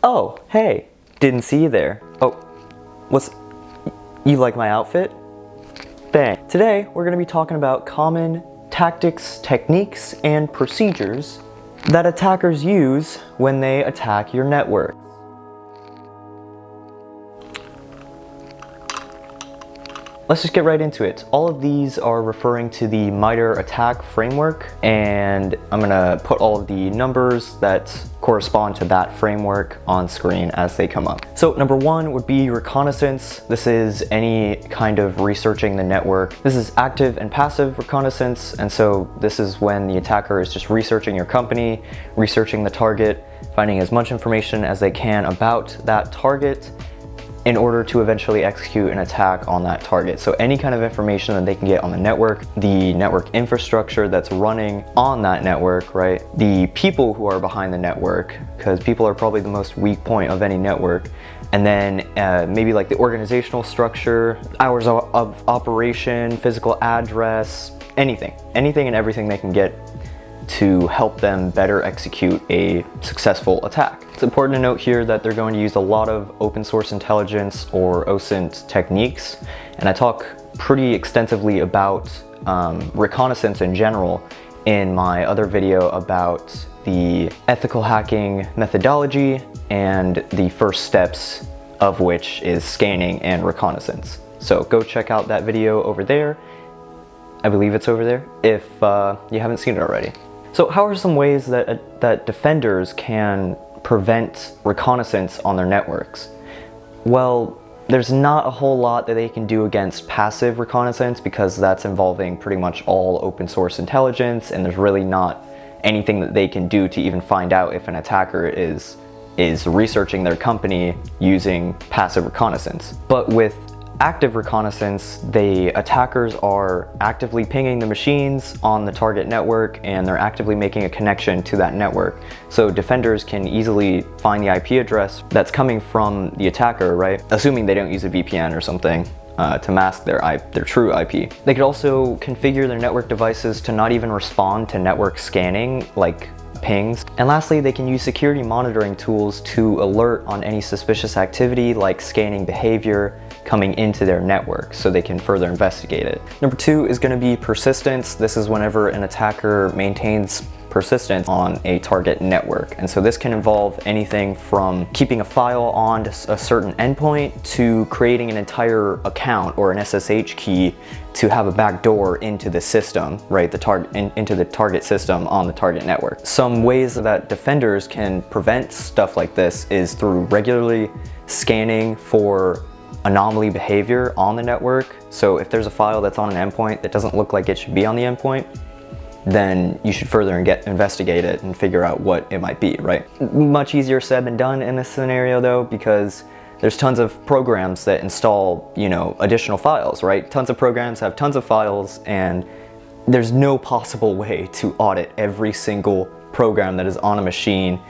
Oh, hey, didn't see you there. Oh, you like my outfit? Thanks. Today, we're gonna be talking about common tactics, techniques, and procedures that attackers use when they attack your network. Let's just get right into it. All of these are referring to the MITRE attack framework, and I'm gonna put all of the numbers that correspond to that framework on screen as they come up. So number one would be reconnaissance. This is any kind of researching the network. This is active and passive reconnaissance, and so this is when the attacker is just researching your company, researching the target, finding as much information as they can about that target in order to eventually execute an attack on that target. So any kind of information that they can get on the network infrastructure that's running on that network, right? The people who are behind the network, because people are probably the most weak point of any network. And then maybe like the organizational structure, hours of operation, physical address, anything and everything they can get to help them better execute a successful attack. It's important to note here that they're going to use a lot of open source intelligence or OSINT techniques, and I talk pretty extensively about reconnaissance in general in my other video about the ethical hacking methodology, and the first steps of which is scanning and reconnaissance. So go check out that video over there. I believe it's over there if you haven't seen it already. So how are some ways that defenders can prevent reconnaissance on their networks? Well, there's not a whole lot that they can do against passive reconnaissance, because that's involving pretty much all open source intelligence, and there's really not anything that they can do to even find out if an attacker is researching their company using passive reconnaissance. But with active reconnaissance, the attackers are actively pinging the machines on the target network, and they're actively making a connection to that network. So defenders can easily find the IP address that's coming from the attacker, right? Assuming they don't use a VPN or something to mask their true IP. They could also configure their network devices to not even respond to network scanning, like pings. And lastly, they can use security monitoring tools to alert on any suspicious activity like scanning behavior coming into their network, so they can further investigate it. Number two is going to be persistence. This is whenever an attacker maintains persistence on a target network. And so this can involve anything from keeping a file on a certain endpoint to creating an entire account or an SSH key to have a backdoor into the system, right? Into the target system on the target network. Some ways that defenders can prevent stuff like this is through regularly scanning for anomaly behavior on the network. So if there's a file that's on an endpoint that doesn't look like it should be on the endpoint, then you should further investigate it and figure out what it might be, right? Much easier said than done in this scenario though, because there's tons of programs that install, additional files, right? Tons of programs have tons of files, and there's no possible way to audit every single program that is on a machine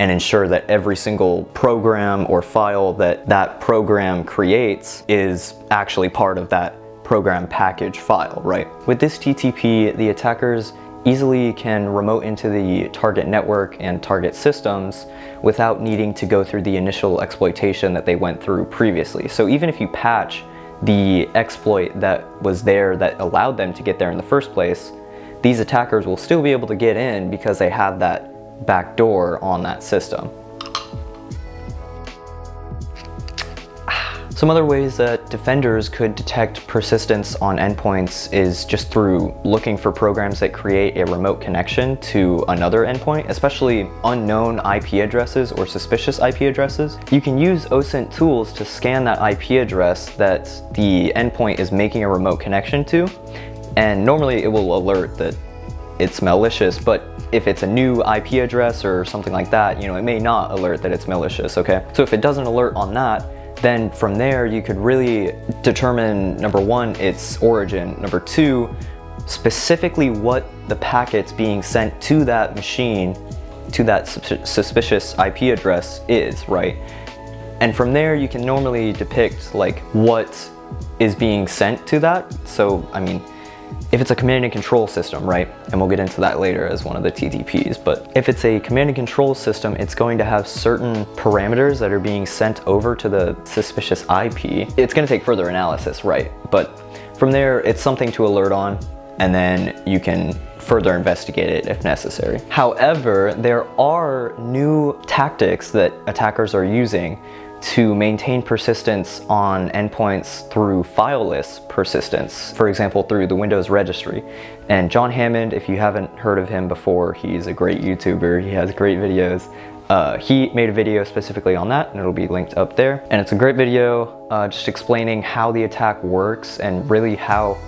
and ensure that every single program or file that program creates is actually part of that program package file, right? With this TTP, the attackers easily can remote into the target network and target systems without needing to go through the initial exploitation that they went through previously. So even if you patch the exploit that was there that allowed them to get there in the first place, these attackers will still be able to get in because they have that backdoor on that system. Some other ways that defenders could detect persistence on endpoints is just through looking for programs that create a remote connection to another endpoint, especially unknown IP addresses or suspicious IP addresses. You can use OSINT tools to scan that IP address that the endpoint is making a remote connection to, and normally it will alert that it's malicious, but if it's a new IP address or something like that, it may not alert that it's malicious, okay? So if it doesn't alert on that, then from there you could really determine, number one, its origin, number two, specifically what the packets being sent to that machine, to that suspicious IP address is, right? And from there you can normally depict like what is being sent to that. So, if it's a command and control system, right? And we'll get into that later as one of the TTPs, but if it's a command and control system, it's going to have certain parameters that are being sent over to the suspicious IP. It's going to take further analysis, right? But from there, it's something to alert on, and then you can further investigate it if necessary. However, there are new tactics that attackers are using to maintain persistence on endpoints through fileless persistence, for example, through the Windows registry. And John Hammond, if you haven't heard of him before, he's a great YouTuber, he has great videos. He made a video specifically on that, and it'll be linked up there. And it's a great video just explaining how the attack works and really how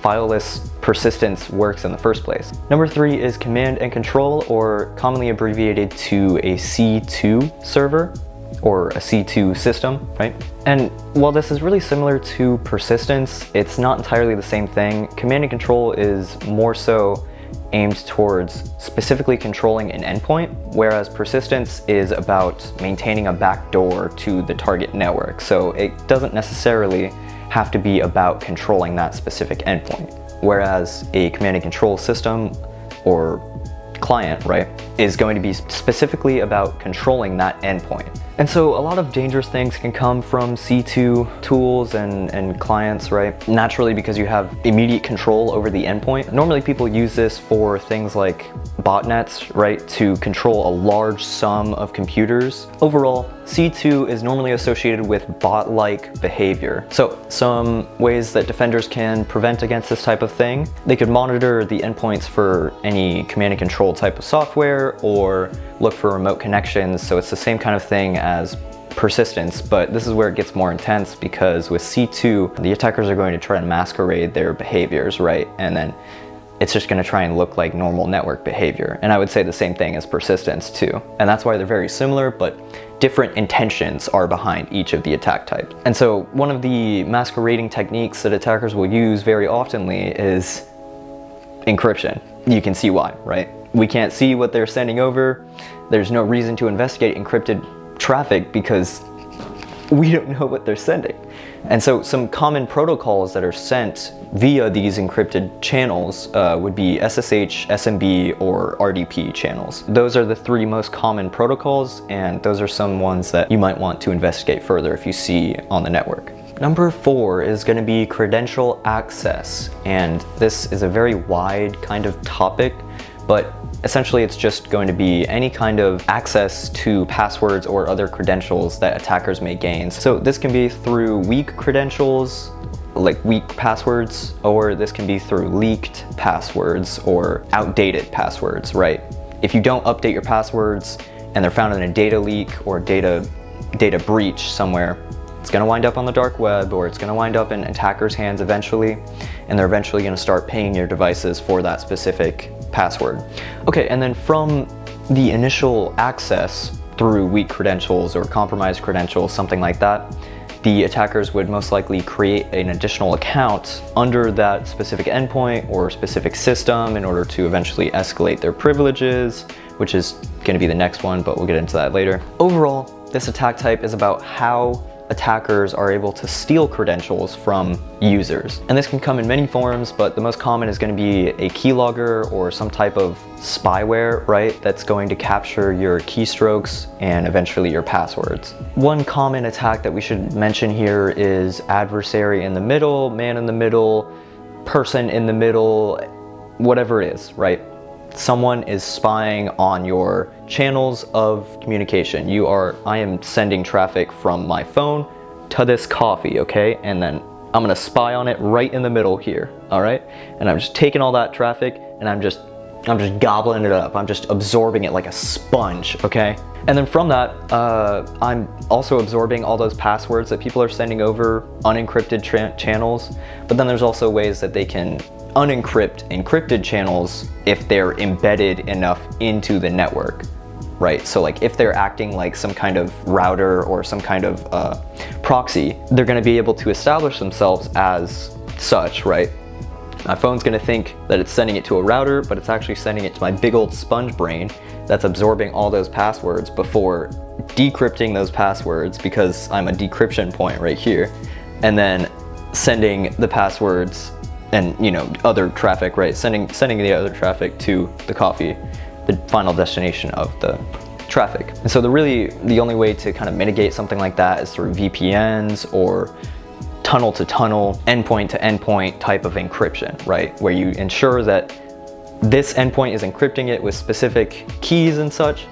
fileless persistence works in the first place. Number 3 is command and control, or commonly abbreviated to a C2 server, or a C2 system, right? And while this is really similar to persistence, it's not entirely the same thing. Command and control is more so aimed towards specifically controlling an endpoint, whereas persistence is about maintaining a backdoor to the target network. So it doesn't necessarily have to be about controlling that specific endpoint. Whereas a command and control system or client, right, is going to be specifically about controlling that endpoint. And so a lot of dangerous things can come from C2 tools and clients, right? Naturally, because you have immediate control over the endpoint. Normally people use this for things like botnets, right, to control a large sum of computers. Overall, C2 is normally associated with bot-like behavior. So some ways that defenders can prevent against this type of thing: they could monitor the endpoints for any command and control type of software, or look for remote connections. So it's the same kind of thing as persistence, but this is where it gets more intense, because with C2, the attackers are going to try and masquerade their behaviors, right? And then it's just going to try and look like normal network behavior. And I would say the same thing as persistence too. And that's why they're very similar, but different intentions are behind each of the attack types. And so one of the masquerading techniques that attackers will use very oftenly is encryption. You can see why, right? We can't see what they're sending over. There's no reason to investigate encrypted traffic because we don't know what they're sending. And so some common protocols that are sent via these encrypted channels would be SSH, SMB, or RDP channels. Those are the 3 most common protocols, and those are some ones that you might want to investigate further if you see on the network. Number 4 is going to be credential access, and this is a very wide kind of topic, but essentially it's just going to be any kind of access to passwords or other credentials that attackers may gain. So this can be through weak credentials, like weak passwords, or this can be through leaked passwords or outdated passwords, right? If you don't update your passwords and they're found in a data leak or data breach somewhere, it's going to wind up on the dark web, or it's going to wind up in attackers' hands eventually, and they're eventually going to start paying your devices for that specific password. Okay, and then from the initial access through weak credentials or compromised credentials, something like that, the attackers would most likely create an additional account under that specific endpoint or specific system in order to eventually escalate their privileges, which is going to be the next one, but we'll get into that later. Overall, this attack type is about how attackers are able to steal credentials from users. And this can come in many forms, but the most common is going to be a keylogger or some type of spyware, right? That's going to capture your keystrokes and eventually your passwords. One common attack that we should mention here is adversary in the middle, man in the middle, person in the middle, whatever it is, right? Someone is spying on your channels of communication. I am sending traffic from my phone to this coffee, okay? And then I'm gonna spy on it right in the middle here, all right? And I'm just taking all that traffic and I'm just gobbling it up. I'm just absorbing it like a sponge, okay? And then from that, I'm also absorbing all those passwords that people are sending over unencrypted channels. But then there's also ways that they can unencrypt encrypted channels if they're embedded enough into the network, right? So like if they're acting like some kind of router or some kind of proxy, they're going to be able to establish themselves as such, right? My phone's going to think that it's sending it to a router, but it's actually sending it to my big old sponge brain that's absorbing all those passwords before decrypting those passwords, because I'm a decryption point right here, and then sending the passwords and other traffic, right? Sending the other traffic to the coffee, the final destination of the traffic. And so the only way to kind of mitigate something like that is through VPNs or tunnel to tunnel, endpoint to endpoint type of encryption, right? Where you ensure that this endpoint is encrypting it with specific keys and such,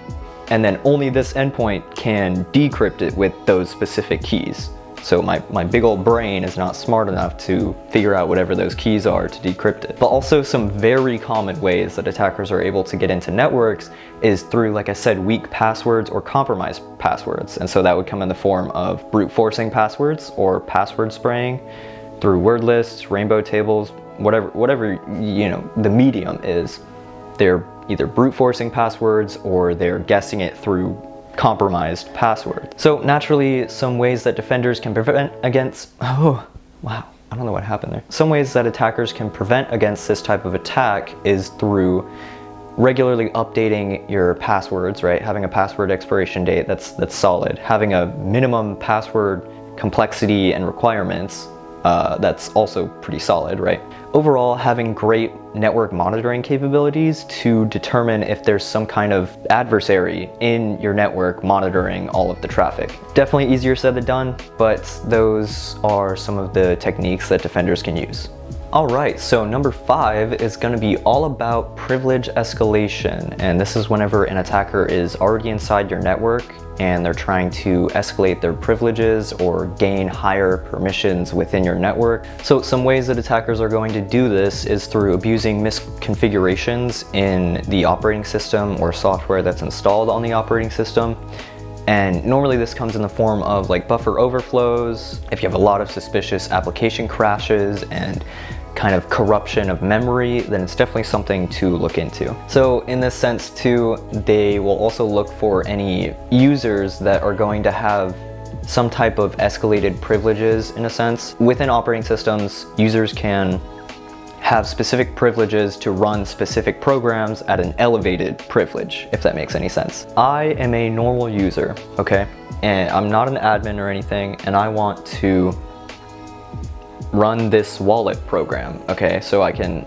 and then only this endpoint can decrypt it with those specific keys. So my big old brain is not smart enough to figure out whatever those keys are to decrypt it. But also some very common ways that attackers are able to get into networks is through, like I said, weak passwords or compromised passwords. And so that would come in the form of brute forcing passwords or password spraying through word lists, rainbow tables, whatever the medium is. They're either brute forcing passwords or they're guessing it through compromised password. So naturally, some ways that defenders can prevent against, oh wow, I don't know what happened there. Some ways that attackers can prevent against this type of attack is through regularly updating your passwords, right? Having a password expiration date that's solid, having a minimum password complexity and requirements that's also pretty solid, right? Overall, having great network monitoring capabilities to determine if there's some kind of adversary in your network monitoring all of the traffic. Definitely easier said than done, but those are some of the techniques that defenders can use. All right, so number 5 is going to be all about privilege escalation. And this is whenever an attacker is already inside your network and they're trying to escalate their privileges or gain higher permissions within your network. So some ways that attackers are going to do this is through abusing misconfigurations in the operating system or software that's installed on the operating system. And normally this comes in the form of like buffer overflows, if you have a lot of suspicious application crashes and kind of corruption of memory, then it's definitely something to look into. So in this sense too, they will also look for any users that are going to have some type of escalated privileges in a sense. Within operating systems, users can have specific privileges to run specific programs at an elevated privilege, if that makes any sense. I am a normal user, okay? And I'm not an admin or anything, and I want to run this wallet program, okay? So I can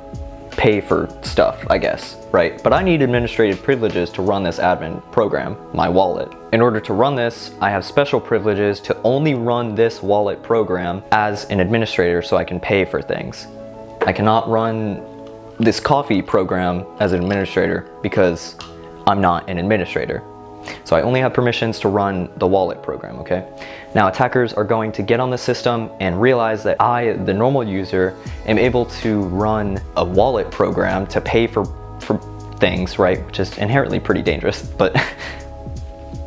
pay for stuff, I guess, right? But I need administrative privileges to run this admin program, my wallet. In order to run this, I have special privileges to only run this wallet program as an administrator so I can pay for things. I cannot run this coffee program as an administrator because I'm not an administrator. So I only have permissions to run the wallet program, okay? Now attackers are going to get on the system and realize that I, the normal user, am able to run a wallet program to pay for things, right? Which is inherently pretty dangerous, but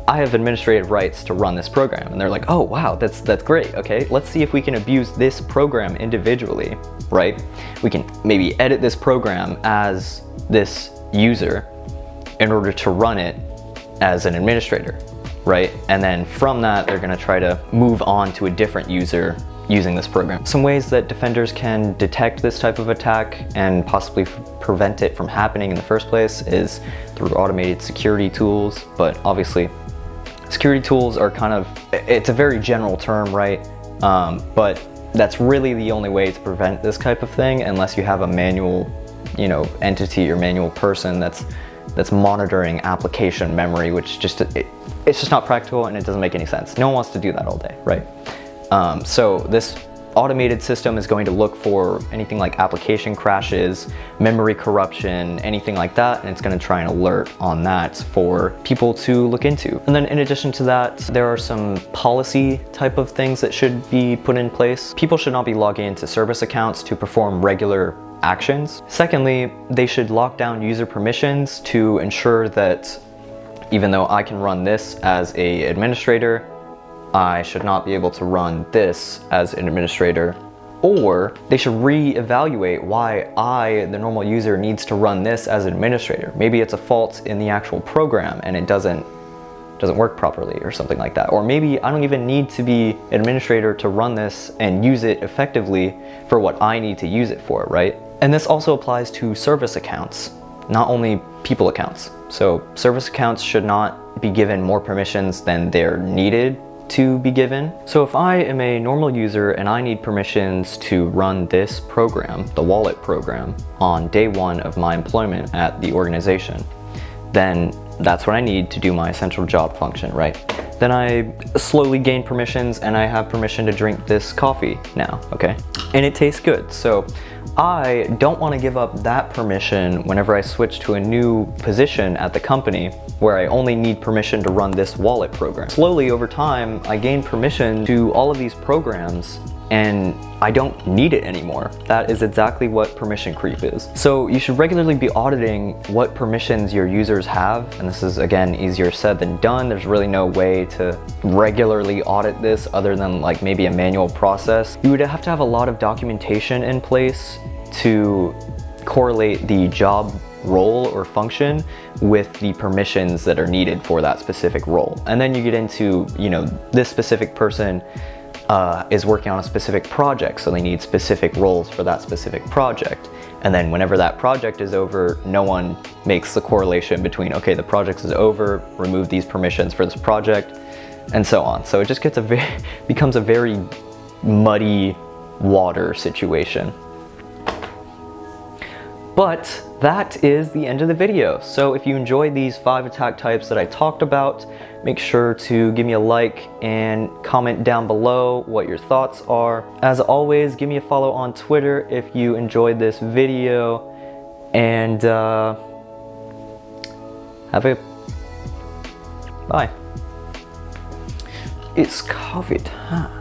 I have administrative rights to run this program. And they're like, oh wow, that's great, okay? Let's see if we can abuse this program individually, right? We can maybe edit this program as this user in order to run it as an administrator, right? And then from that, they're gonna try to move on to a different user using this program. Some ways that defenders can detect this type of attack and possibly prevent it from happening in the first place is through automated security tools, but obviously security tools are kind of, it's a very general term, right? But that's really the only way to prevent this type of thing unless you have a manual, entity or manual person that's monitoring application memory, which it's just not practical and it doesn't make any sense. No one wants to do that all day, right? So this automated system is going to look for anything like application crashes, memory corruption, anything like that, and it's going to try and alert on that for people to look into. And then in addition to that, there are some policy type of things that should be put in place. People should not be logging into service accounts to perform regular actions. Secondly, they should lock down user permissions to ensure that even though I can run this as an administrator, I should not be able to run this as an administrator. Or they should re-evaluate why I, the normal user, needs to run this as an administrator. Maybe it's a fault in the actual program and it doesn't work properly or something like that. Or maybe I don't even need to be an administrator to run this and use it effectively for what I need to use it for, right? And this also applies to service accounts, not only people accounts. So service accounts should not be given more permissions than they're needed to be given. So if I am a normal user and I need permissions to run this program, the wallet program, on day one of my employment at the organization, then that's what I need to do my essential job function, right? Then I slowly gain permissions and I have permission to drink this coffee now, okay? And it tastes good. So I don't want to give up that permission whenever I switch to a new position at the company where I only need permission to run this wallet program. Slowly over time, I gain permission to all of these programs and I don't need it anymore. That is exactly what permission creep is. So you should regularly be auditing what permissions your users have, and this is, again, easier said than done. There's really no way to regularly audit this other than like maybe a manual process. You would have to have a lot of documentation in place to correlate the job role or function with the permissions that are needed for that specific role. And then you get into, you know, this specific person is working on a specific project, so they need specific roles for that specific project. And then whenever that project is over, no one makes the correlation between, okay, the project is over, remove these permissions for this project, and so on. So it just gets becomes a very muddy water situation. But that is the end of the video. So if you enjoyed these 5 attack types that I talked about, make sure to give me a like and comment down below what your thoughts are. As always, give me a follow on Twitter if you enjoyed this video, and bye. It's COVID, huh?